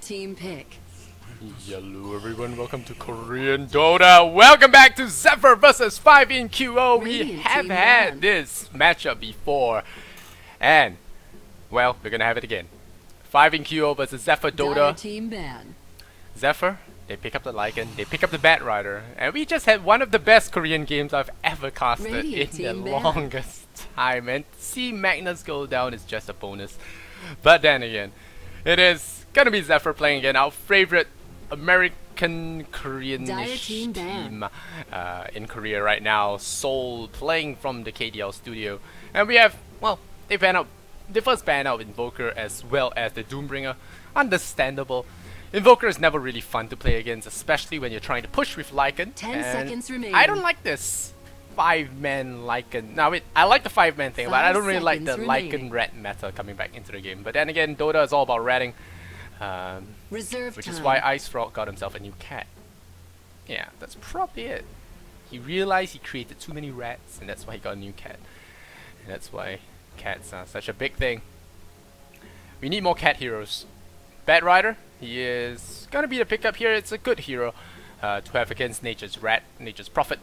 team pick. Hello everyone, welcome to Korean Dota. Welcome back to Zephyr versus 5 in QO. We Radiant have team had won. this matchup before. And, well, we're gonna have it again. 5 in QO versus Zephyr Dire Dota. team ban. Zephyr, they pick up the Lycan, they pick up the Bat Rider. And we just had one of the best Korean games I've ever casted Radiant in the team ban. longest time. And see Magnus go down is just a bonus. But then again, it is gonna be Zephyr playing again, our favorite American Korean-ish team ban. team in Korea right now. Seoul playing from the KDL studio. And we have, well, they first banned out Invoker as well as the Doombringer. Understandable. Invoker is never really fun to play against, especially when you're trying to push with Lycan. 10 and seconds remaining. I don't like this 5-man Lycan. Now, I like the 5-man thing, but I 5 don't really like the seconds Lycan remaining. rat meta coming back into the game. But then again, Dota is all about ratting. Reserve Which time. is why Ice Frog got himself a new cat. Yeah, that's probably it. He realized he created too many rats, and that's why he got a new cat. And that's why cats are such a big thing. We need more cat heroes. Bat Rider, he is gonna be the pickup here. It's a good hero to have against Nature's Rat, Nature's Prophet.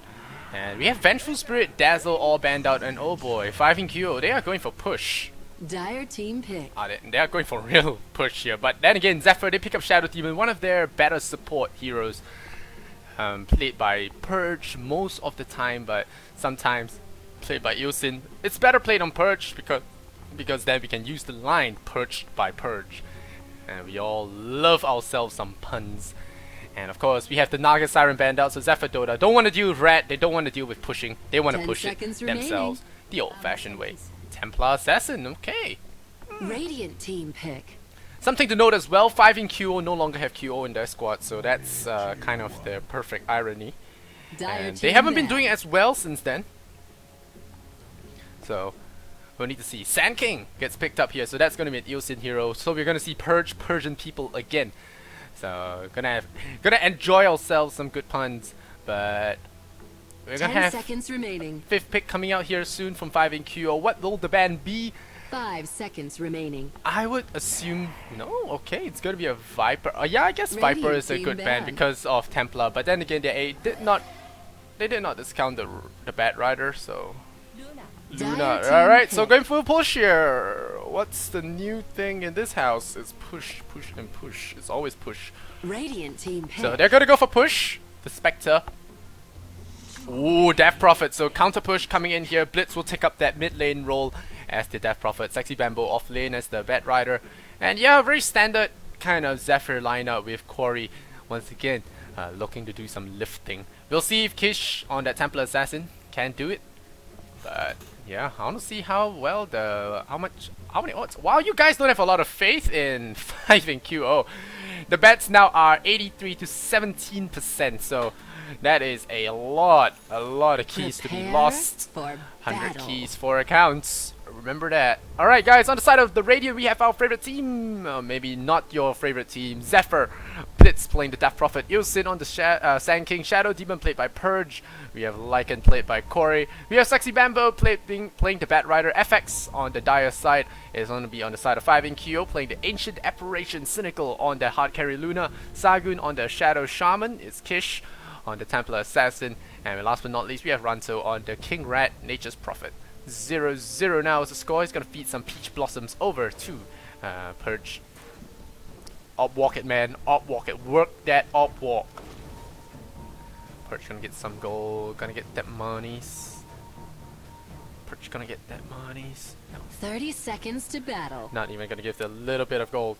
And we have Vengeful Spirit, Dazzle all banned out, and oh boy, 5 in QO, they are going for push. Dire team pick. They are going for real push here, but then again, Zephyr, they pick up Shadow Demon, one of their better support heroes, played by Purge most of the time, but sometimes played by Ilsin. It's better played on Purge because then we can use the line Purged by Purge, and we all love ourselves some puns. And of course, we have the Naga Siren banned out, so Zephyr Dota don't want to deal with Rat, they don't want to deal with pushing, they want to 10 push it seconds remaining. themselves, the old-fashioned way. Templar Assassin, okay. Radiant team pick. Something to note as well, 5 in QO no longer have QO in their squad, so that's kind of the perfect irony. Dire And team they haven't been ban. doing as well since then. So, we'll need to see. Sand King gets picked up here, so that's going to be an Ilsin hero. So we're going to see Persian people again. So, gonna enjoy ourselves some good puns, but we're going 10 to have seconds remaining. 5th pick coming out here soon from 5 in QO. What will the ban be? 5 seconds remaining. I would assume no. Okay, it's gonna be a Viper. Yeah, I guess Viper Radiant is a team good ban ban. because of Templar. But then again, they did not discount the Bat Rider. So Luna. Dire team All right, so pick. going full push here. What's the new thing in this house? Is push, push, and push. It's always push. Radiant team pick. So they're gonna go for push. The Spectre. Ooh, Death Prophet. So counter push coming in here. Blitz will take up that mid lane role as the Death Prophet. Sexy Bamboo off lane as the Bat Rider. And yeah, very standard kind of Zephyr lineup with Quarry once again looking to do some lifting. We'll see if Kish on that Templar Assassin can do it. But yeah, I want to see how well how many odds. Wow, you guys don't have a lot of faith in 5 in QO. The bets now are 83 to 17%, so that is a lot of keys to be Prepare lost. for 100 battle. keys for accounts. Remember that. Alright guys, on the side of the radio we have our favorite team. Maybe not your favorite team. Zephyr. Blitz playing the Death Prophet. Ilsin on the Sand King. Shadow Demon played by Purge. We have Lycan played by Corey. We have Sexy Bamboo playing the Bat Rider. FX on the Dire side is going to be on the side of 5 in QO playing the Ancient Apparition. Cynical on the Hard Carry Luna. Sagun on the Shadow Shaman is Kish on the Templar Assassin. And last but not least we have Ranto on the King Rat, Nature's Prophet. 0-0 now is the score. He's gonna feed some Peach Blossoms over to Purge. Op walk it, man. Op walk it. Work that op walk. Purge gonna get some gold. Gonna get that monies. Purge gonna get that monies. No, 30 seconds to battle. not even gonna give the little bit of gold.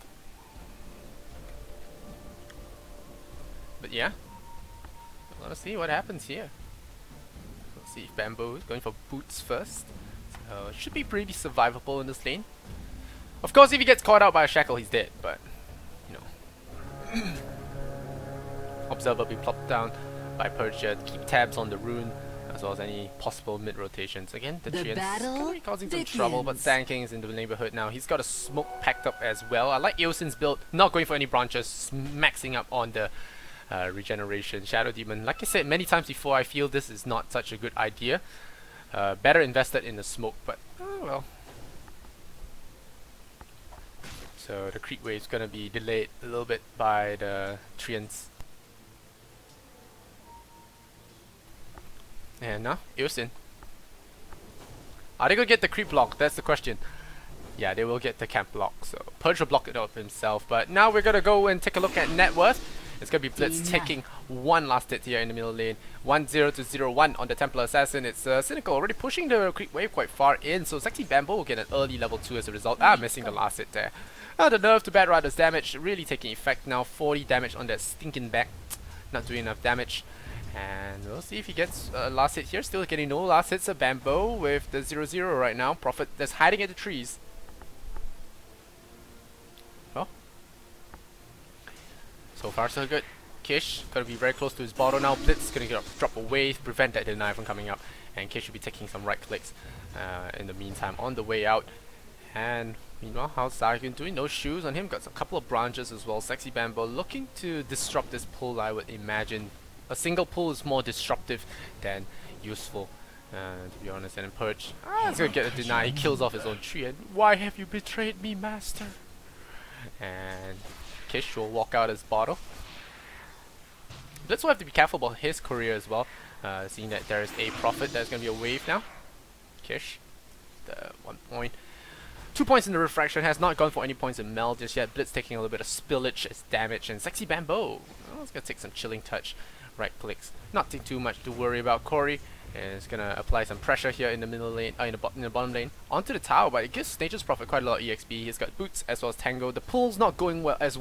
But yeah, let's see what happens here. Let's see if Bamboo is going for boots first. So it should be pretty survivable in this lane. Of course, if he gets caught out by a shackle, he's dead. But you know, Observer will be plopped down by Purge to keep tabs on the rune as well as any possible mid rotations. Again, the The Treant's battle gonna be causing some trouble, but begins. Sand King is in the neighborhood now. He's got a smoke packed up as well. I like Ilsin's build, not going for any branches, maxing up on the regeneration. Shadow Demon, like I said many times before, I feel this is not such a good idea. Better invested in the smoke, but oh well. So the creep wave is gonna be delayed a little bit by the treants. And now, Ilsin. Are they gonna get the creep block? That's the question. Yeah, they will get the camp block, so Purge will block it up himself. But now we're gonna go and take a look at net worth. It's gonna be Blitz taking one last hit here in the middle lane. 1-0 to 0-1 on the Templar Assassin. It's Cynical already pushing the creep wave quite far in, so Sexy Bamboo will get an early level 2 as a result. Missing the last hit there. The nerve to Bad Rider's damage really taking effect now. 40 damage on that stinking back. Not doing enough damage. And we'll see if he gets a last hit here. Still getting no last hits of Bamboo with the 0-0 right now. Prophet that's hiding in the trees. Well, so far so good. Kish gonna be very close to his bottle now. Blitz gonna drop away to prevent that deny from coming up. And Kish should be taking some right clicks in the meantime on the way out. And meanwhile, how's Zagyun doing? No shoes on him. Got a couple of branches as well. Sexy Bamboo looking to disrupt this pull, I would imagine. A single pull is more disruptive than useful, to be honest. And then Purge, he's gonna get a deny. He kills off his own tree. And why have you betrayed me, master? And Kish will walk out his bottle. Blitz will have to be careful about his career as well, seeing that there is a Prophet. There's gonna be a wave now. Kish, the 1 point. 2 points in the refraction, has not gone for any points in Mel just yet. Blitz taking a little bit of spillage as damage, and Sexy Bamboo, it's gonna take some chilling touch. Right clicks, nothing too much to worry about. Corey is gonna apply some pressure here in the middle lane, in the bottom lane, onto the tower, but it gives Nature's Prophet quite a lot of EXP. He's got boots as well as Tango. The pull's not going well as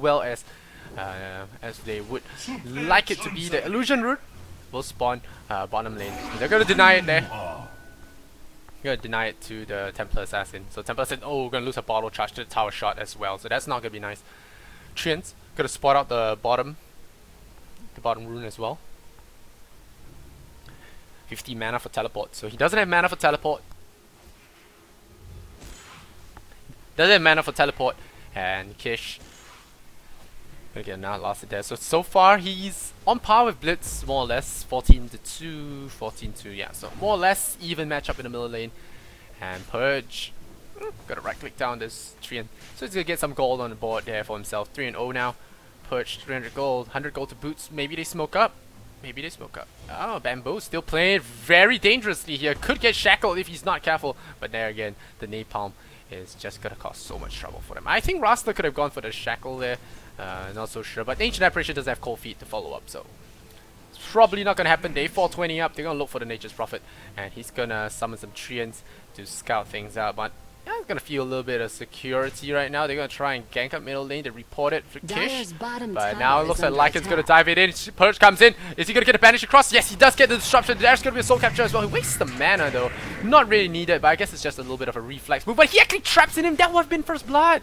they would like it to be. The illusion root will spawn bottom lane. They're gonna deny it there. Gonna deny it to the Templar Assassin. So Templar Assassin, oh, we're gonna lose a bottle charge to the tower shot as well. So that's not gonna be nice. Treants gonna spot out the bottom rune as well. 50 mana for teleport. So he doesn't have mana for teleport. And Kish gonna get another last hit there. So far he's on par with Blitz, more or less. 14-2, 14-2, yeah. So more or less even matchup in the middle lane. And Purge, gotta right click down this Treant. So he's gonna get some gold on the board there for himself. 3-0 now. Purge 300 gold, 100 gold to boots. Maybe they smoke up. Oh, Bamboo still playing very dangerously here. Could get shackled if he's not careful. But there again, the napalm is just gonna cause so much trouble for them. I think Rasta could have gone for the shackle there. Not so sure. But Ancient Apparition doesn't have cold feet to follow up, so it's probably not gonna happen. Day 420 up. They're gonna look for the Nature's Prophet, and he's gonna summon some Treants to scout things out. But I'm gonna feel a little bit of security right now. They're gonna try and gank up middle lane to report it for Kish. But now it looks like Lycan's gonna dive it in. Purge comes in. Is he gonna get a banish across? Yes, he does get the disruption. There's gonna be a soul capture as well. He wastes the mana though. Not really needed, but I guess it's just a little bit of a reflex move. But he actually traps in him. That would have been first blood.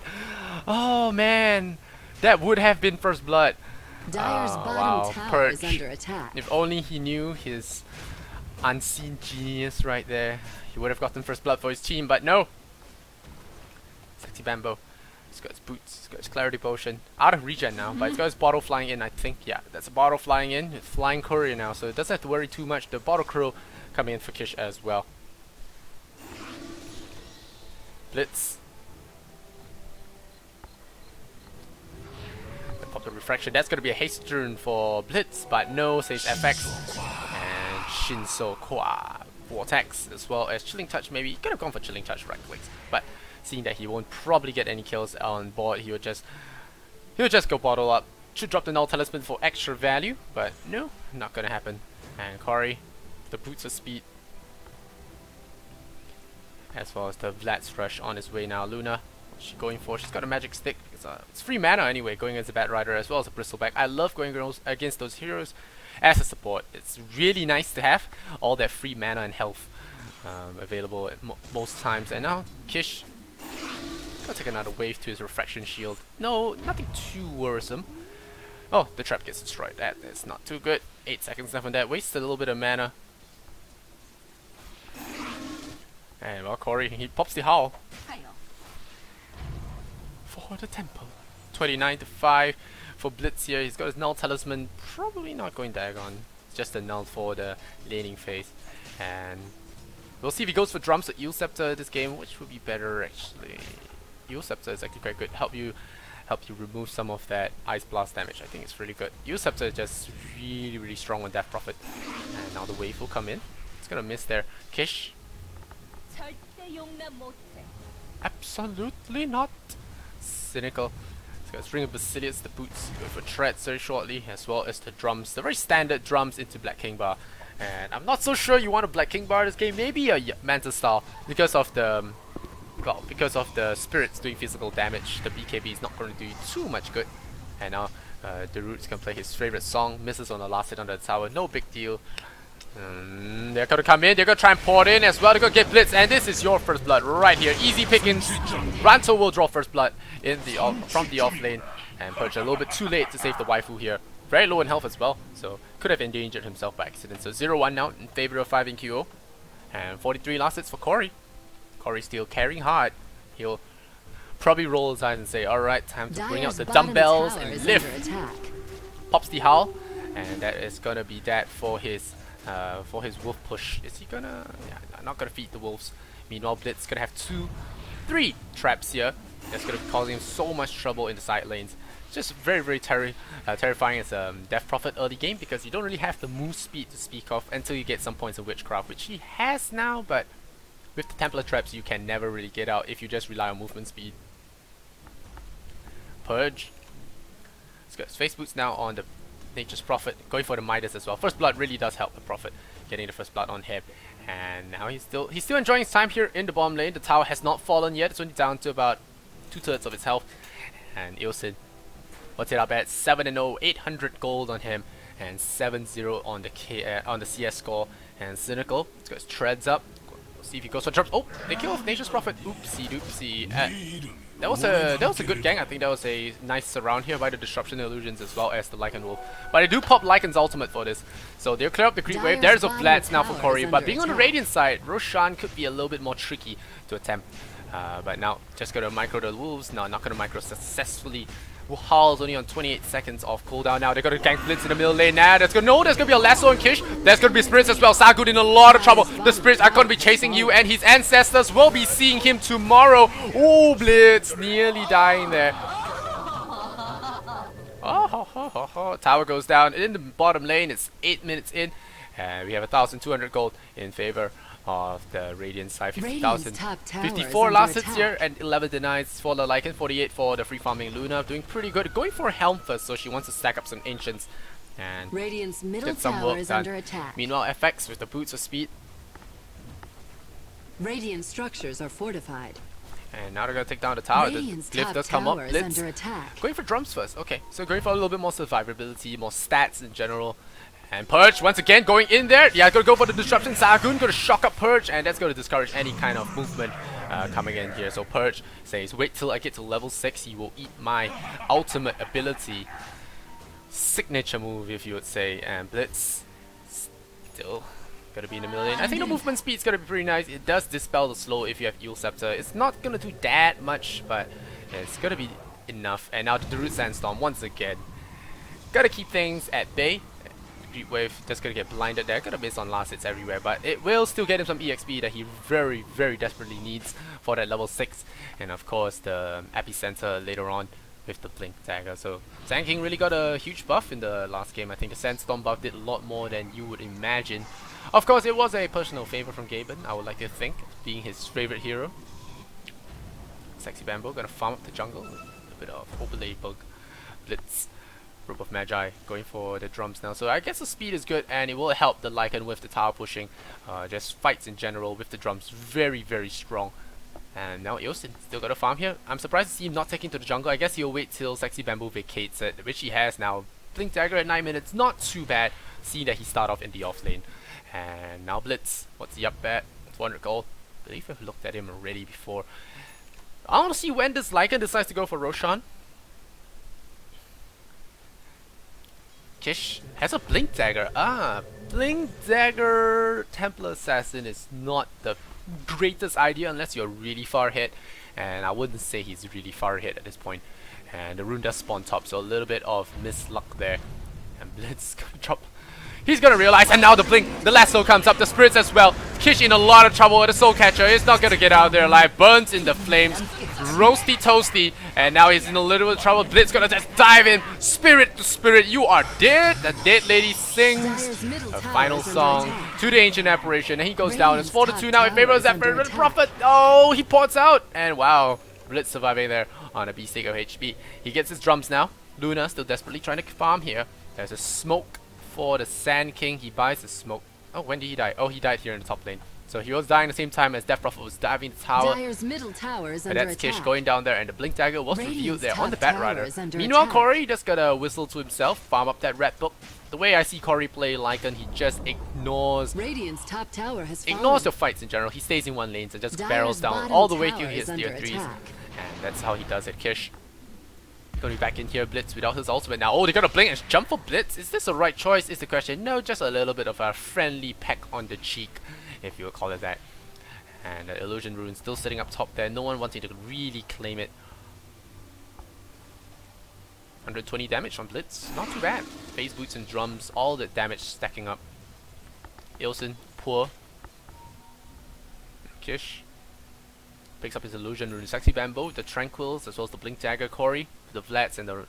Oh man. That would have been first blood. Dire's bottom tower is under attack. If only he knew his unseen genius right there, he would have gotten first blood for his team, but no. Sexy Bamboo. He's got his boots, he's got his clarity potion. Out of regen now, but he's got his bottle flying in, I think. Yeah, that's a bottle flying in. It's flying courier now, so it doesn't have to worry too much. The bottle crew coming in for Kish as well. Blitz. Pop the refraction. That's gonna be a haste turn for Blitz, but no, says FX. And Shinso Kwa Vortex as well as Chilling Touch. Maybe he could have gone for Chilling Touch right clicks, but seeing that he won't probably get any kills on board, he'll just go bottle up. Should drop the Null Talisman for extra value, but no, not gonna happen. And Corey, the boots of speed, as well as the Vlad's Rush on his way now. Luna, what's she going for? She's got a magic stick. It's free mana anyway, going against a Bat Rider as well as a Bristleback. I love going against those heroes as a support. It's really nice to have all that free mana and health available at most times. And now Kish, gonna take another wave to his refraction shield. No, nothing too worrisome. Oh, the trap gets destroyed. That is not too good. 8 seconds left on that. Wasted a little bit of mana. And well, Corey, he pops the howl for the temple. 29-5 for Blitz here. He's got his Null Talisman. Probably not going Dagon. It's just a Null for the laning phase. And we'll see if he goes for drums or Eel Scepter this game, which would be better actually. Eel Scepter is actually quite good. Help you remove some of that Ice Blast damage. I think it's really good. Eel Scepter is just really strong on Death Prophet. And now the wave will come in. It's gonna miss there. Kish. Absolutely not. Cynical. It's gonna string of Basilius, the boots, go for treads very shortly, as well as the drums. The very standard drums into Black King Bar. And I'm not so sure you want a Black King Bar this game, maybe a Manta style, because of the spirits doing physical damage. The BKB is not going to do you too much good. And now the Root's can play his favorite song, misses on the last hit on the tower, no big deal. They're gonna come in, they're gonna try and pour it in as well, they're gonna get blitz, and this is your first blood right here. Easy pickings. Ranto will draw first blood in the from the off lane, and Purge a little bit too late to save the waifu here. Very low in health as well, so could have endangered himself by accident. So 0-1 now in favor of 5 in QO. And 43 last hits for Corey. Corey still carrying hard. He'll probably roll his eyes and say, alright, time to bring out the dumbbells and lift. Pops the howl, and that is gonna be that for his wolf push. Is he gonna... yeah, not gonna feed the wolves. Meanwhile, Blitz gonna have 3 traps here. That's gonna be causing him so much trouble in the side lanes. Just very terrifying as a Death Prophet early game, because you don't really have the move speed to speak of until you get some points of Witchcraft, which he has now, but with the Templar traps you can never really get out if you just rely on movement speed. Purge. Let's go. Face Boots now on the Nature's Prophet, going for the Midas as well. First Blood really does help the Prophet, getting the first blood on him. And now he's still enjoying his time here in the bottom lane. The tower has not fallen yet, it's only down to about 2/3 of its health. And Ilsin, what's it up at? 7-0, 800 gold on him, and 7-0 on the CS score. And Cynical, let's go his treads up. We'll see if he goes for drops. Oh, they kill off Nature's Prophet. Oopsie doopsie. That was a good gang. I think that was a nice surround here by the Disruption Illusions as well as the Lycan Wolf. But they do pop Lycan's ultimate for this. So they'll clear up the creep wave. There's a Vlads now for Corey. But being on the Radiant side, Roshan could be a little bit more tricky to attempt. But now, just gonna micro the wolves. No, not gonna micro successfully. Howl's only on 28 seconds of cooldown now. They're gonna gank Blitz in the middle lane now. There's gonna be a lasso on Kish. There's gonna be spirits as well. Sagud in a lot of trouble. The spirits are gonna be chasing you, and his ancestors will be seeing him tomorrow. Oh, Blitz nearly dying there. Tower goes down in the bottom lane. It's 8 minutes in, and we have 1,200 gold in favor of the Radiant side. 50,000. 54 last hits here, and 11 denies for the Lycan, 48 for the free farming Luna. Doing pretty good. Going for Helm first, so she wants to stack up some Ancients and Radiant's middle get some tower work is done. under attack. Meanwhile, FX with the Boots of Speed. Radiant structures are fortified. And now they're going to take down the tower. Radiant's The glyph top does come up. tower is Blitz. under attack. Going for drums first. Okay, so going for a little bit more survivability, more stats in general. And Purge, once again, going in there. Yeah, gonna go for the Disruption. Sagun gonna shock up Purge, and that's gonna discourage any kind of movement coming in here. So Purge says, wait till I get to level 6, he will eat my ultimate ability. Signature move, if you would say. And Blitz, still gonna be in the middle lane. I think the movement speed is gonna be pretty nice. It does dispel the slow if you have Eel Scepter. It's not gonna do that much, but it's gonna be enough. And now the Root Sandstorm, once again. Gotta keep things at bay. Creep wave just gonna get blinded there. Gonna miss on last hits everywhere, but it will still get him some EXP that he very desperately needs for that level 6. And of course the epicenter later on with the Blink Dagger. So Sand King really got a huge buff in the last game. I think the Sandstorm buff did a lot more than you would imagine. Of course it was a personal favor from Gaben, I would like to think, being his favorite hero. Sexy Bamboo gonna farm up the jungle with a bit of Overlay Bug. Blitz. Rope of Magi going for the drums now. So I guess the speed is good, and it will help the Lycan with the tower pushing. Just fights in general with the drums very strong. And now Eosin still got a farm here. I'm surprised to see him not taking to the jungle. I guess he'll wait till Sexy Bamboo vacates it, which he has now. Blink Dagger at 9 minutes, not too bad, seeing that he started off in the off lane. And now Blitz, what's he up at? 400 gold. I believe I've looked at him already before. I want to see when this Lycan decides to go for Roshan. Kish has a Blink Dagger. Blink Dagger Templar Assassin is not the greatest idea unless you're really far ahead, and I wouldn't say he's really far ahead at this point. And the rune does spawn top, so a little bit of misluck there. And Blitz gonna drop He's gonna realize, and now the blink, the lasso comes up, the spirits as well. Kish in a lot of trouble with the soul catcher. He's not gonna get out of there alive. Burns in the flames, roasty toasty, and now he's in a little bit of trouble. Blitz gonna just dive in, spirit to spirit. You are dead. The dead lady sings a final song to the ancient apparition, and he goes down. It's 4-2 now in favor of Zephyr. But Prophet, oh, he ports out, and wow, Blitz surviving there on a B-stick of HP. He gets his drums now. Luna still desperately trying to farm here. There's a smoke for the Sand King. He buys the smoke. Oh, when did he die? Oh, he died here in the top lane. So he was dying at the same time as Death Prophet was diving the tower. Dire's middle tower is And under that's attack. Kish going down there, and the Blink Dagger was revealed there on the top Bat tower Rider. is under Meanwhile, attack. Corey just gotta whistle to himself, farm up that red book. The way I see Corey play Lycan, he just ignores Radiant's top tower has fallen. the fights in general. He stays in one lane and just Dire's barrels down bottom all the way tower till he hits is tier under 3s. attack. And that's how he does it. Kish going to be back in here, Blitz without his ultimate now. Oh, they're gonna blink and jump for Blitz. Is this the right choice? Is the question. No, just a little bit of a friendly peck on the cheek, if you would call it that. And the Illusion Rune still sitting up top there. No one wanting to really claim it. 120 damage from Blitz. Not too bad. Phase boots and drums. All the damage stacking up. Ilson, poor. Kish picks up his Illusion Rune. Sexy Bamboo, the Tranquils, as well as the Blink Dagger. Corey, the Vlads, and the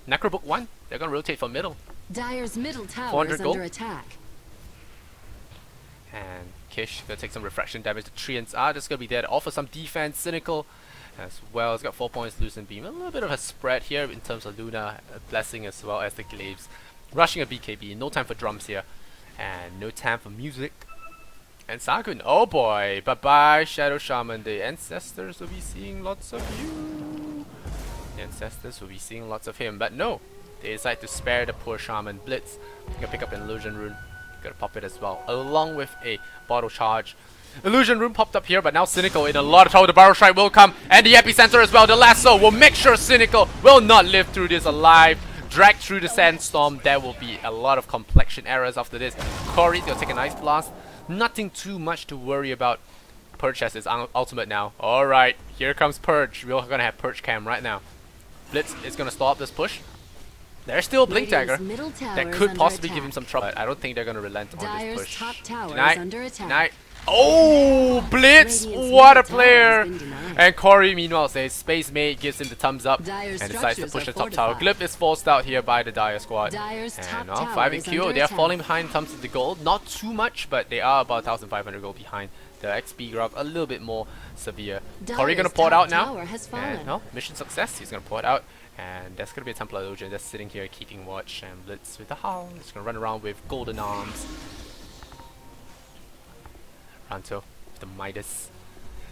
Necrobook 1. They're gonna rotate from middle. Dire's middle tower 400 is gold. under attack. And Kish gonna take some refraction damage. The Treants are just gonna be there to offer some defense. Cynical as well. It's got 4 points, Lucent Beam. A little bit of a spread here in terms of Luna, Blessing as well as the Glaives. Rushing a BKB. No time for drums here. And no time for music. And Sakun, oh boy, bye-bye Shadow Shaman. The Ancestors will be seeing lots of you. The Ancestors will be seeing lots of him, but no. They decide to spare the poor Shaman. Blitz, gonna pick up an Illusion Rune. Gonna pop it as well, along with a Bottle Charge. Illusion Rune popped up here, but now Cynical in a lot of trouble. The Barrel Strike will come, and the Epicenter as well. The Lasso will make sure Cynical will not live through this alive. Dragged through the Sandstorm. There will be a lot of complexion errors after this. Corey's gonna take a nice blast. Nothing too much to worry about. Purge has his ultimate now. Alright, here comes Purge. We're gonna have Purge cam right now. Blitz is gonna stall up this push. There's still a Blink Dagger that could possibly give him some trouble. I don't think they're gonna relent on this push. Top tower Deny, is under attack. deny. Oh, Blitz! Radiant's What a middle tower player! has been denied. And Corey, meanwhile, says Space Mate gives him the thumbs up Dire's and decides to structures push are the top tower. fortified. Glyph is forced out here by the Dire squad. Dire's top And tower 5 in is Q. under They are attack. falling behind in terms of the gold. Not too much, but they are about 1,500 gold behind. The XP grab a little bit more severe. Corey gonna Dire's pour it top out now. tower has fallen. And well, mission success. He's gonna pour it out. And there's gonna be a Templar Illusion just sitting here keeping watch. And Blitz with the Howl. He's gonna run around with golden arms. Ranto with the Midas.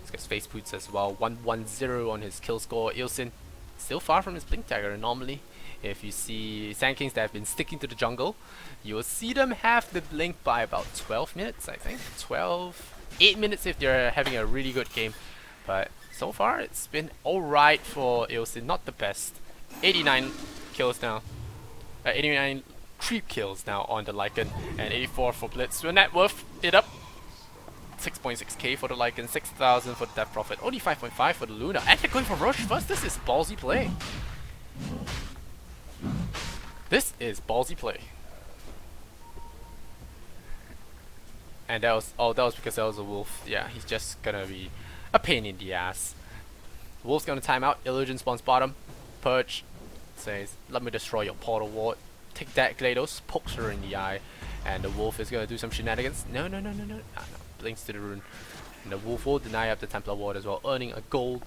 He's got Face Boots as well. 110 on his kill score. Ilson still far from his Blink Dagger. Normally, if you see Sand Kings that have been sticking to the jungle, you will see them have the blink by about 12 minutes, I think. 8 minutes if they're having a really good game. But so far, it's been alright for Ilson. Not the best. 89 kills now. 89 creep kills now on the Lycan. And 84 for Blitz. So net worth it up. 6.6k for the Lycan, 6,000 for the Death Prophet, only 5.5 for the Luna. And they're going for Roche first. This is ballsy play. This is ballsy play. And that was because that was a wolf. Yeah, he's just gonna be a pain in the ass. Wolf's gonna time out. Illusion spawns bottom. Purge says, "Let me destroy your portal ward." Take that, GLaDOS. Pokes her in the eye, and the wolf is gonna do some shenanigans. No. Blinks to the rune, and the wolf will deny up the Templar ward as well, earning a gold,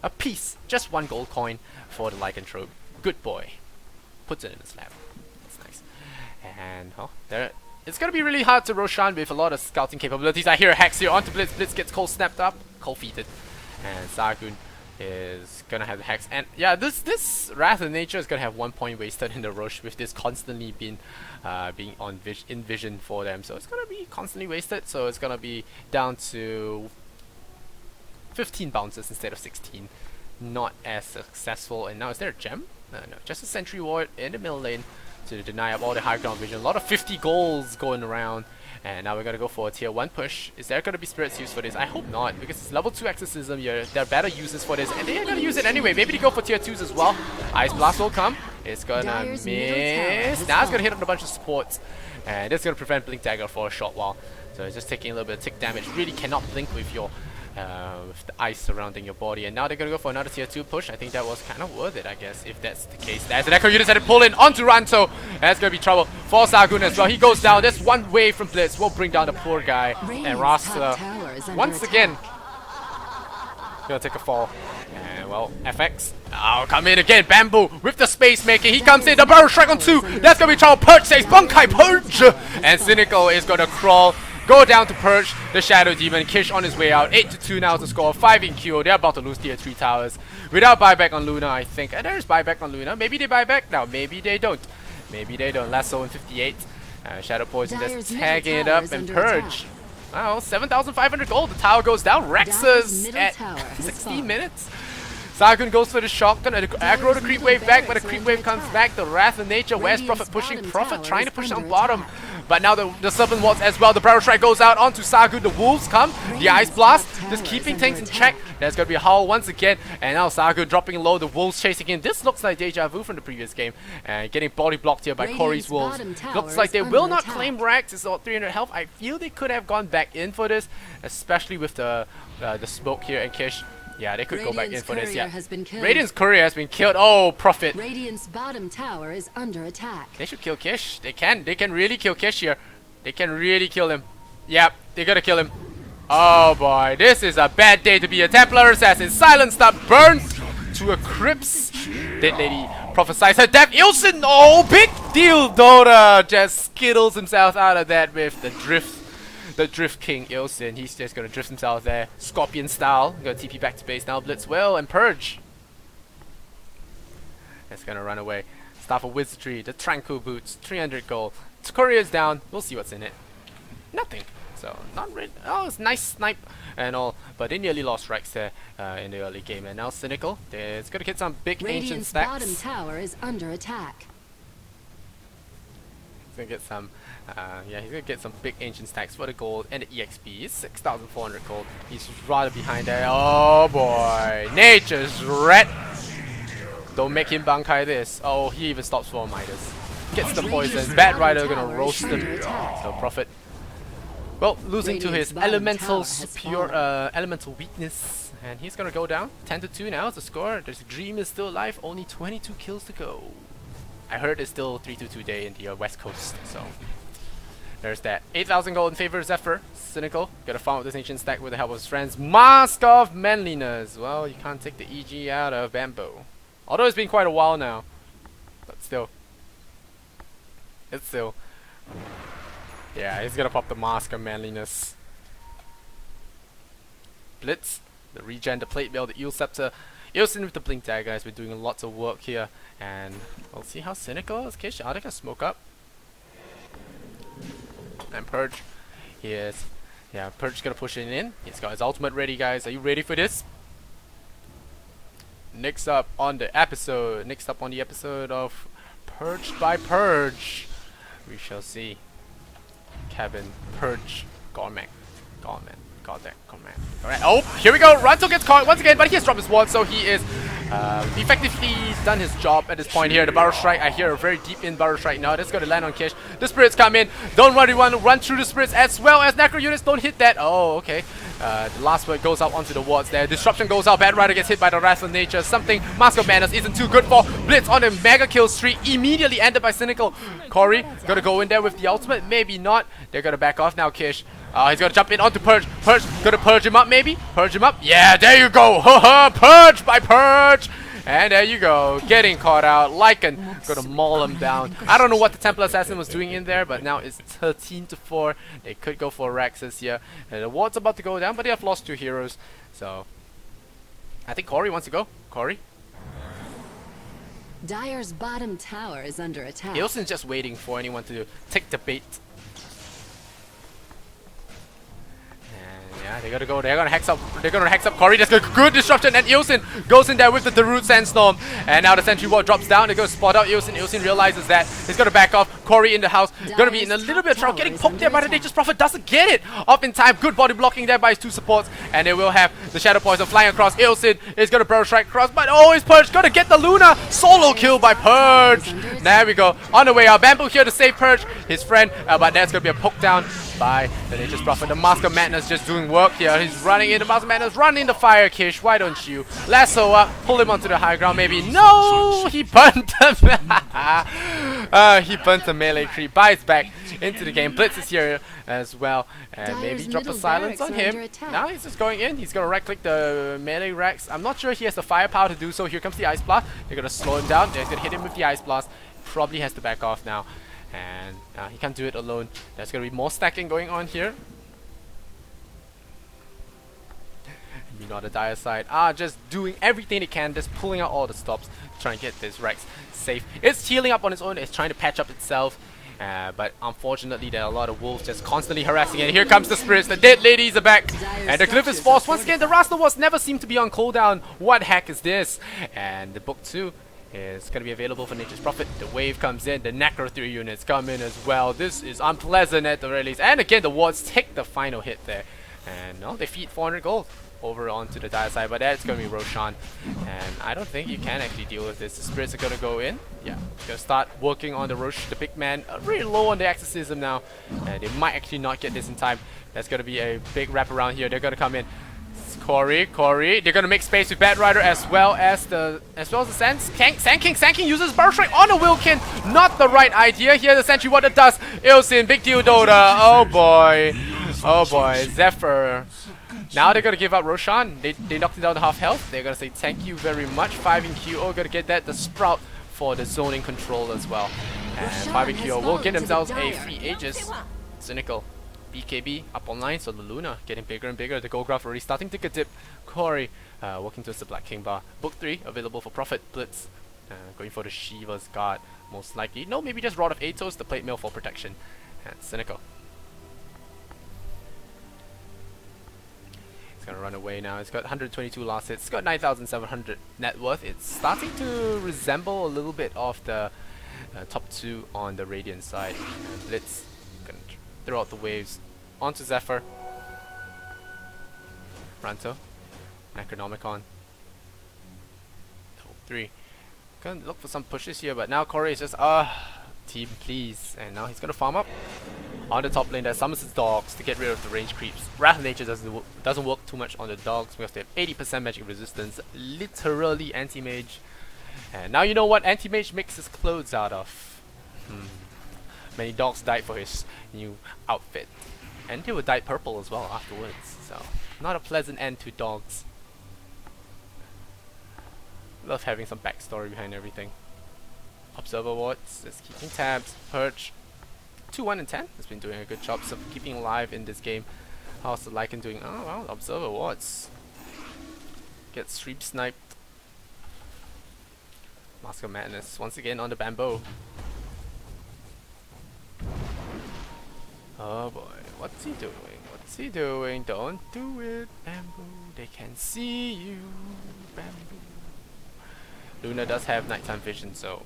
a piece, just 1 gold coin for the lycanthrope. Good boy. Puts it in his lap. That's nice. And there. It's gonna be really hard to Roshan with a lot of scouting capabilities. I hear a Hex here onto Blitz. Blitz gets cold snapped up, cold feated, and Sargun is gonna have the Hex. And yeah, this Wrath of Nature is gonna have 1 point wasted in the rush with this constantly being in vision for them. So it's gonna be constantly wasted. So it's gonna be down to 15 bounces instead of 16. Not as successful. And now is there a gem? No, just a sentry ward in the middle lane to deny up all the high ground vision. A lot of 50 goals going around. And now we're gonna go for a tier 1 push. Is there gonna be spirits used for this? I hope not, because it's level 2 exorcism here. There are better uses for this, and they're gonna use it anyway. Maybe they go for tier 2s as well. Ice Blast will come. It's gonna miss. Now it's gonna hit on a bunch of supports. and that's gonna prevent Blink Dagger for a short while. So it's just taking a little bit of tick damage. Really cannot blink with your with the ice surrounding your body. And now they're gonna go for another tier 2 push. I think that was kind of worth it, I guess, if that's the case. There's an Echo Unit that pull in onto Ranto. That's gonna be trouble for Sargun as well. He goes down. There's one wave from Blitz. Will bring down the poor guy. And Rasta once again gonna take a fall. And well, FX. Oh, come in again. Bamboo with the space making. He comes in. The barrel strike on 2. That's gonna be trouble. Purge saves Bunkai Purge. And Cynical is gonna crawl. Go down to Purge the Shadow Demon. Kish on his way out. 8-2 now to score. 5 in QO. They're about to lose tier 3 towers. Without buyback on Luna, I think. And there's buyback on Luna. Maybe they buy back now. Maybe they don't. Maybe they don't. Lasso in 58. Shadow Poison just tagging it up and Purge. Wow, 7,500 gold. The tower goes down. Rexus at 16 minutes. Sargun goes for the shotgun. Aggro the creep wave back, but the creep wave comes back. The Wrath of Nature. Where's Prophet pushing? Prophet trying to push on bottom. But now the Serpent Waltz as well. The Barrel Strike goes out onto Sargun. The Wolves come. The Ice Blast. Just keeping things in check. There's going to be a Howl once again. And now Sargun dropping low. The Wolves chasing in. This looks like Deja Vu from the previous game. And getting body blocked here by Corey's Wolves. Looks like they will not claim Rex. It's about 300 health. I feel they could have gone back in for this. Especially with the smoke here and Kish. Yeah, they could go back in for this. Yeah, Radiant's courier has been killed. Oh, Prophet. Radiant's bottom tower is under attack. They should kill Kish. They can. They can really kill Kish here. They can really kill him. Yep, they gotta kill him. Oh boy, this is a bad day to be a Templar Assassin. Silence that burns to a crypts. Dead Lady prophesies her death. Ilson, oh, big deal. Dota just skittles himself out of that with the drift. The Drift King Ilson, he's just gonna drift himself there, Scorpion style. Gonna TP back to base now, Blitz will and Purge. It's gonna run away. Staff of Wizardry, the Tranquil Boots, 300 gold. Courier's down, we'll see what's in it. Nothing. So, not really. Oh, it's nice snipe and all, but they nearly lost Rex there in the early game. And now Cynical, it's gonna get some big ancient stacks. Radiant's bottom tower is under attack. He's gonna get some. Yeah, he's gonna get some big ancient stacks for the gold and the EXP. It's 6,400 gold. He's rather behind there. Oh boy, Nature's Red. Don't make him Bankai this. Oh, he even stops for Midas. Gets the poison. Bad Rider gonna roast him. So Prophet. Well, losing to his elemental elemental weakness, and he's gonna go down. 10-2 now is the score. The Dream is still alive. Only 22 kills to go. I heard it's still 322 day in the West Coast. So. There's that. 8,000 gold in favor of Zephyr. Cynical. Gotta farm up this ancient stack with the help of his friends. Mask of Manliness. Well, you can't take the EG out of Bamboo. Although it's been quite a while now. But still. It's still. Yeah, he's gonna pop the Mask of Manliness. Blitz. The regen, the plate mail, the Eel Scepter. Ilson with the Blink Dagger has been doing lots of work here. And we'll see how Cynical is. Kish, are they gonna smoke up? And Purge, he is, yeah, Purge gonna push it in. He's got his ultimate ready, guys. Are you ready for this? Next up on the episode of Purged by Purge, we shall see Cabin Purge Gormac. Alright, oh, here we go. Ranto gets caught once again, but he has dropped his ward, so he is effectively done his job at this point here. The Barrel Strike, I hear a very deep in Barrel Strike now. That's going to land on Kish. The Spirits come in. Don't worry, run through the Spirits as well as Necro Units. Don't hit that. Oh, okay. The last word goes out onto the wards there. Disruption goes out. Bad Rider gets hit by the Wrath of Nature. Something Mask of Madness isn't too good for. Blitz on a mega kill streak. Immediately ended by Cynical. Corey going to go in there with the ultimate. Maybe not. They're going to back off now, Kish. He's gonna jump in onto Purge. Purge, gonna purge him up maybe? Purge him up? Yeah, there you go! Haha, Purge by Purge! And there you go, getting caught out. Lycan gonna maul him down. I don't know what the Templar Assassin was doing in there, but now it's 13-4. They could go for Rexus here. And the ward's about to go down, but they have lost 2 heroes. So, I think Corey wants to go. Corey? Dire's bottom tower is under attack. Ilson's just waiting for anyone to take the bait. Yeah, They're gonna hex up Corey. That's good disruption, and Ilsin goes in there with the Darude Sandstorm. And now the sentry ward drops down. They're gonna spot out Ilsin. Ilsin realizes that he's gonna back off. Corey in the house, gonna be in a little bit of trouble. Getting poked there by the Nature's Prophet, doesn't get it off in time. Good body blocking there by his two supports, and they will have the Shadow Poison flying across. Ilsin is gonna Burrow Strike across, but oh, his Purge gonna get the Luna. Solo kill by Purge. There we go. On the way out, Bamboo here to save Purge, his friend, but that's gonna be a poke down by the Nature's Prophet. The Mask of Madness just doing work here. He's running in the Mask of Madness, running the Fire Kish. Why don't you lasso up, pull him onto the high ground? Maybe no, he burnt him. He burnt the melee creep. Buys back into the game. Blitz is here as well, and maybe drop a silence on him. Now he's just going in. He's gonna right click the melee racks. I'm not sure he has the firepower to do so. Here comes the Ice Blast. They're gonna slow him down. They're gonna hit him with the Ice Blast. Probably has to back off now. And he can't do it alone. There's gonna be more stacking going on here. You know, the Dire side are just doing everything they can, just pulling out all the stops, trying to get this Rex safe. It's healing up on its own. It's trying to patch up itself. But unfortunately, there are a lot of wolves just constantly harassing it. Here comes the spirits. The dead ladies are back. And the cliff is forced. Once again, the Rasta Wars never seem to be on cooldown. What heck is this? And the book 2 is going to be available for Nature's Prophet. The wave comes in, the Necro 3 units come in as well. This is unpleasant at the very least. And again, the wards take the final hit there. And no, they feed 400 gold over onto the Dire side, but that's going to be Roshan. And I don't think you can actually deal with this. The spirits are going to go in. Yeah, going to start working on the Rosh, the big man. Really low on the exorcism now. And they might actually not get this in time. That's going to be a big wrap around here. They're going to come in. Corey, they're gonna make space with Bat Rider as well as the Sand King uses Burrow Strike on a Wilkin. Not the right idea here. The Sentry what it does. Ilsin, big deal Dota. Oh boy, Zephyr. Now they're gonna give up Roshan. They knocked him down to half health. They're gonna say thank you very much. 5 in QO, gonna get that. The Sprout for the zoning control as well. And 5 in QO will get themselves a free Aegis. Cynical. BKB up online, so the Luna getting bigger and bigger. The gold graph already starting to get dip. Corey working towards the Black King bar. Book 3 available for Prophet. Blitz going for the Shiva's Guard most likely. No, maybe just Rod of Atos, the plate mail for protection. And Cynical. It's gonna run away now. It's got 122 last hits. It's got 9,700 net worth. It's starting to resemble a little bit of the top 2 on the Radiant side. And Blitz gonna throw out the waves onto Zephyr. Ranto. Necronomicon. Level 3. Gonna look for some pushes here, but now Corey is just team please. And now he's gonna farm up on the top lane that summons his dogs to get rid of the range creeps. Wrath of Nature doesn't work too much on the dogs because they have 80% magic resistance. Literally anti-mage. And now you know what anti-mage makes his clothes out of. Many dogs died for his new outfit. And they were dyed purple as well afterwards. So, not a pleasant end to dogs. Love having some backstory behind everything. Observer wards, just keeping tabs. Purge. 2-1 and 10 has been doing a good job of keeping alive in this game. How's the Lycan doing? Oh well, Observer wards. Gets stream sniped. Mask of Madness once again on the bamboo. Oh boy, what's he doing? What's he doing? Don't do it, bamboo. They can see you, bamboo. Luna does have nighttime vision, so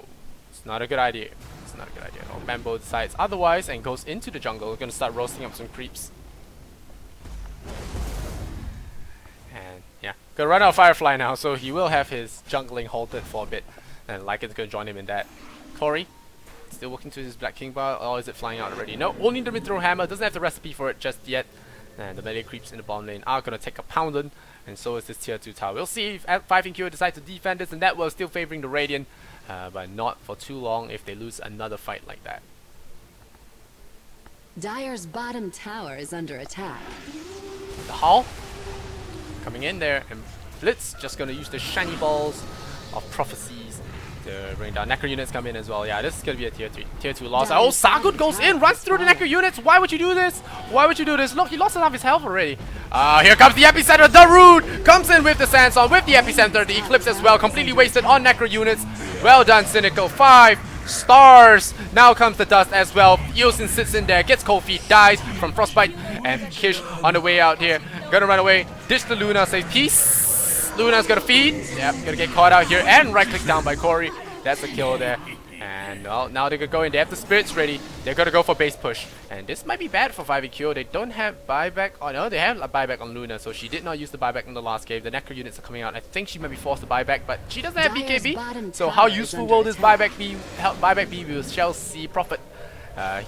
it's not a good idea. It's not a good idea. Oh, bamboo decides otherwise and goes into the jungle. We're gonna start roasting up some creeps. And yeah, gonna run out of Firefly now, so he will have his jungling halted for a bit. And Lycan's gonna join him in that. Corey. Still working to his Black King bar, or is it flying out already? No, only the mid-throw hammer, doesn't have the recipe for it just yet. And the melee creeps in the bottom lane are gonna take a pounding, and so is this tier 2 tower. We'll see if at 5 in Q decide to defend this, and that was still favoring the Radiant, but not for too long if they lose another fight like that. Dire's bottom tower is under attack. The Hall coming in there, and Blitz just gonna use the shiny balls of prophecies to bring down. Necro units come in as well. Yeah, this is gonna be a tier 2 loss. Oh, Sargut goes in, runs through the Necro units. Why would you do this? Why would you do this? Look, he lost half his health already. Here comes the epicenter. Darude comes in with the Sandstorm, with the epicenter, the Eclipse as well, completely wasted on Necro units. Well done, Cynical. 5 stars. Now comes the dust as well. Yosin sits in there, gets cold feet, dies from frostbite, and Kish on the way out here. Gonna run away. Ditch the Luna, says peace. Luna's gonna feed. Yep, gonna get caught out here and right click down by Corey. That's a kill there. And well, now they're gonna go in. They have the spirits ready. They're gonna go for base push. And this might be bad for 5EQ. They don't have buyback. Oh no, they have a buyback on Luna, so she did not use the buyback in the last game. The Necro units are coming out. I think she might be forced to buyback, but she doesn't have BKB. So how useful will this buyback be? We shall see. Prophet.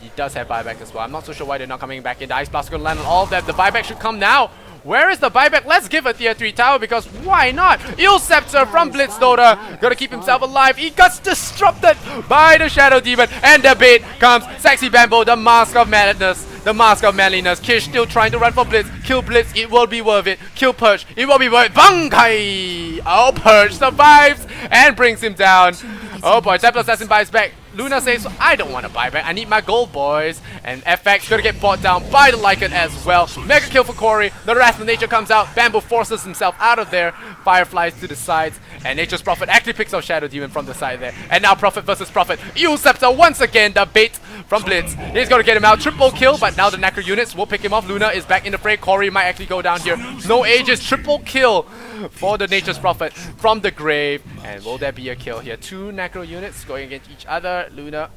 He does have buyback as well. I'm not so sure why they're not coming back in. The Ice Blast is gonna land on all of them. The buyback should come now. Where is the buyback? Let's give a tier 3 tower because why not? Zephyr from Blitzdota gonna keep himself alive. He gets disrupted by the Shadow Demon, and the bait comes. Sexy Bamboo, the mask of madness, the mask of manliness. Kish still trying to run for Blitz. Kill Blitz, it will be worth it. Kill Purge, it will be worth it. Bankai! Oh, Purge survives and brings him down. Oh boy, Templar Assassin buys back. Luna says, I don't want to buy back. I need my gold, boys. And FX gonna get bought down by the Lycan as well. Mega kill for Corey. The Wrath of Nature comes out. Bamboo forces himself out of there. Fireflies to the sides. And Nature's Prophet actually picks up Shadow Demon from the side there. And now Prophet versus Prophet. Scepter once again. The bait from Blitz. He's gonna get him out. Triple kill. But now the Necro units will pick him off. Luna is back in the fray. Corey might actually go down here. No ages. Triple kill for the Nature's Prophet from the grave. And will there be a kill here? 2 Necro units going against each other. Luna.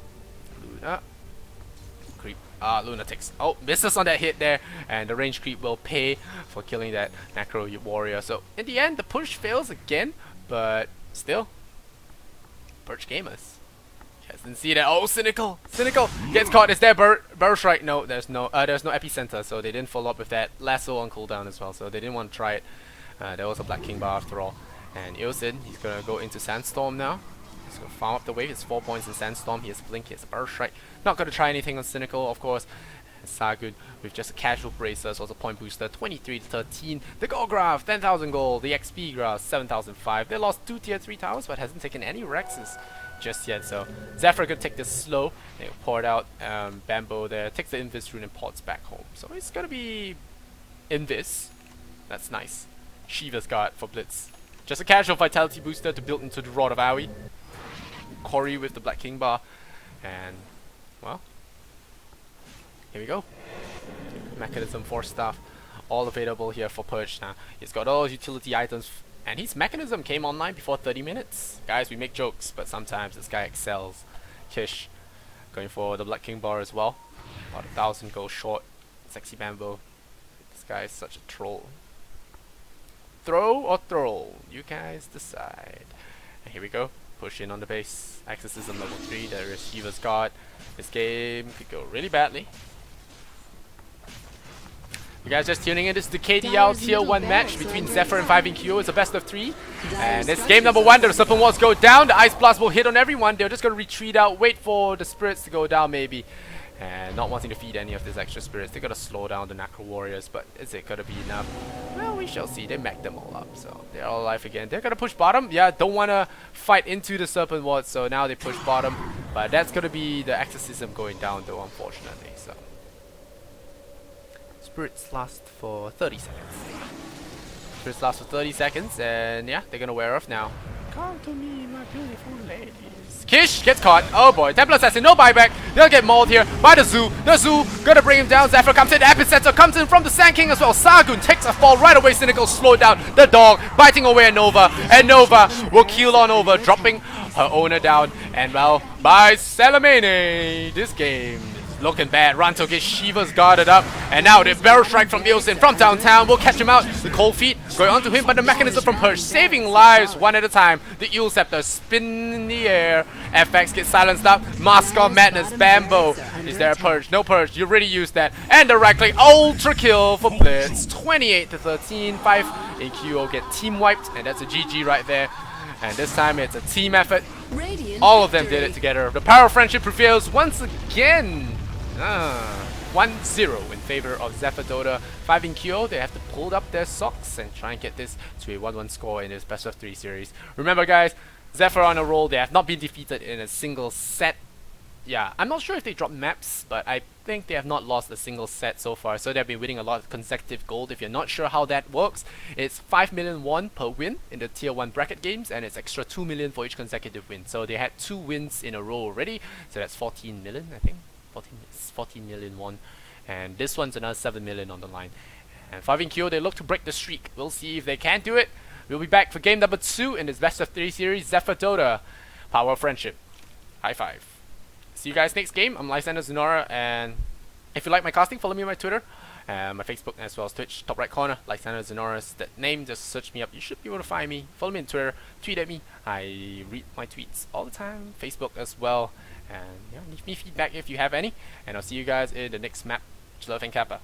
Creep. Luna takes. Oh, misses on that hit there. And the range creep will pay for killing that Necro warrior. So in the end, the push fails again. But still, Perch Gamers. Yes, didn't see that. Oh, Cynical. Cynical gets caught. Is there Burr Strike? No, there's no Epicenter. So they didn't follow up with that. Lasso on cooldown as well. So they didn't want to try it. There was a Black King bar after all. And Ilsin, he's gonna go into Sandstorm now. He's gonna farm up the wave. It's 4 points in Sandstorm. He has Blink. He has a Burst Strike. Not gonna try anything on Cynical, of course. And Sagun with just a casual bracer, so it's a point booster. 23 to 13. The gold graph, 10,000 gold. The XP graph, 7,005. They lost 2 tier 3 towers, but hasn't taken any Rexes just yet. So Zephyr could take this slow. They poured out Bamboo there. Takes the Invis rune and ports back home. So it's gonna be Invis. That's nice. Shiva's Guard for Blitz. Just a casual vitality booster to build into the Rod of Aoi. Corey with the Black King bar. And, well, here we go. Mechanism, Force Staff, all available here for Purge now. He's got all his utility items. And his Mechanism came online before 30 minutes. Guys, we make jokes, but sometimes this guy excels. Kish going for the Black King bar as well. About 1,000 gold short. Sexy Bamboo. This guy is such a troll. Throw or throw? You guys decide. And here we go. Push in on the base. Exorcism level 3. There is Shiva's Guard. This game could go really badly. You guys just tuning in. This is the KDL tier 1 match between Zephyr and 5EQ. It's a best of 3. And it's game number 1. The Serpent Walls go down. The Ice Blast will hit on everyone. They're just going to retreat out. Wait for the spirits to go down maybe. And not wanting to feed any of these extra spirits. They're gonna slow down the Necro Warriors, but is it gonna be enough? Well, we shall see. They mech them all up, so they're all alive again. They're gonna push bottom. Yeah, don't wanna fight into the Serpent Ward, so now they push bottom. But that's gonna be the Exorcism going down though, unfortunately. So spirits last for 30 seconds. Spirits last for 30 seconds, and yeah, they're gonna wear off now. Come to me, my beautiful ladies. Kish gets caught. Oh boy, Templar Assassin, no buyback. They'll get mauled here by the Zoo. The Zoo gonna bring him down. Zephyr comes in. Epicenter comes in from the Sand King as well. Sagun takes a fall right away. Cynical slowed down. The dog biting away at Nova. And Nova will keel on over, dropping her owner down. And well, by Salamene, this game is looking bad. Ranto gets Shiva's guarded up. And now the barrel strike from Ilsin from downtown will catch him out. The cold feet going onto him, but the mechanism from Purge saving lives one at a time. The Eel Scepter spin in the air. FX gets silenced up. Mask of Madness, Bamboo. Is there a Purge? No Purge. You already used that. And the right click ultra kill for Blitz. 28 to 13. 5EQ will get team wiped, and that's a GG right there. And this time it's a team effort. All of them did it together. The power of friendship prevails once again. 1-0 in favor of Zephyr Dota. 5EQ, they have to pull up their socks and try and get this to a 1-1 score in this best of 3 series. Remember guys, Zephyr on a roll. They have not been defeated in a single set yeah, I'm not sure if they dropped maps, but I think they have not lost a single set so far. So they've been winning a lot of consecutive gold. If you're not sure how that works, it's 5 million won per win in the tier 1 bracket games, and it's extra 2 million for each consecutive win. So they had 2 wins in a row already, so that's 14 million, I think. 14 million won. And this one's another 7 million on the line. And 5-in-Q, they look to break the streak. We'll see if they can do it. We'll be back for game number 2 in this best of 3 series, Zephyr Dota. Power of Friendship. High five. See you guys next game. I'm Lysander Zenora, and if you like my casting, follow me on my Twitter, my Facebook, as well as Twitch. Top right corner, Lysander Zenora is that name. Just search me up. You should be able to find me. Follow me on Twitter. Tweet at me. I read my tweets all the time. Facebook as well. And yeah, leave me feedback if you have any. And I'll see you guys in the next map. Much love and Kappa.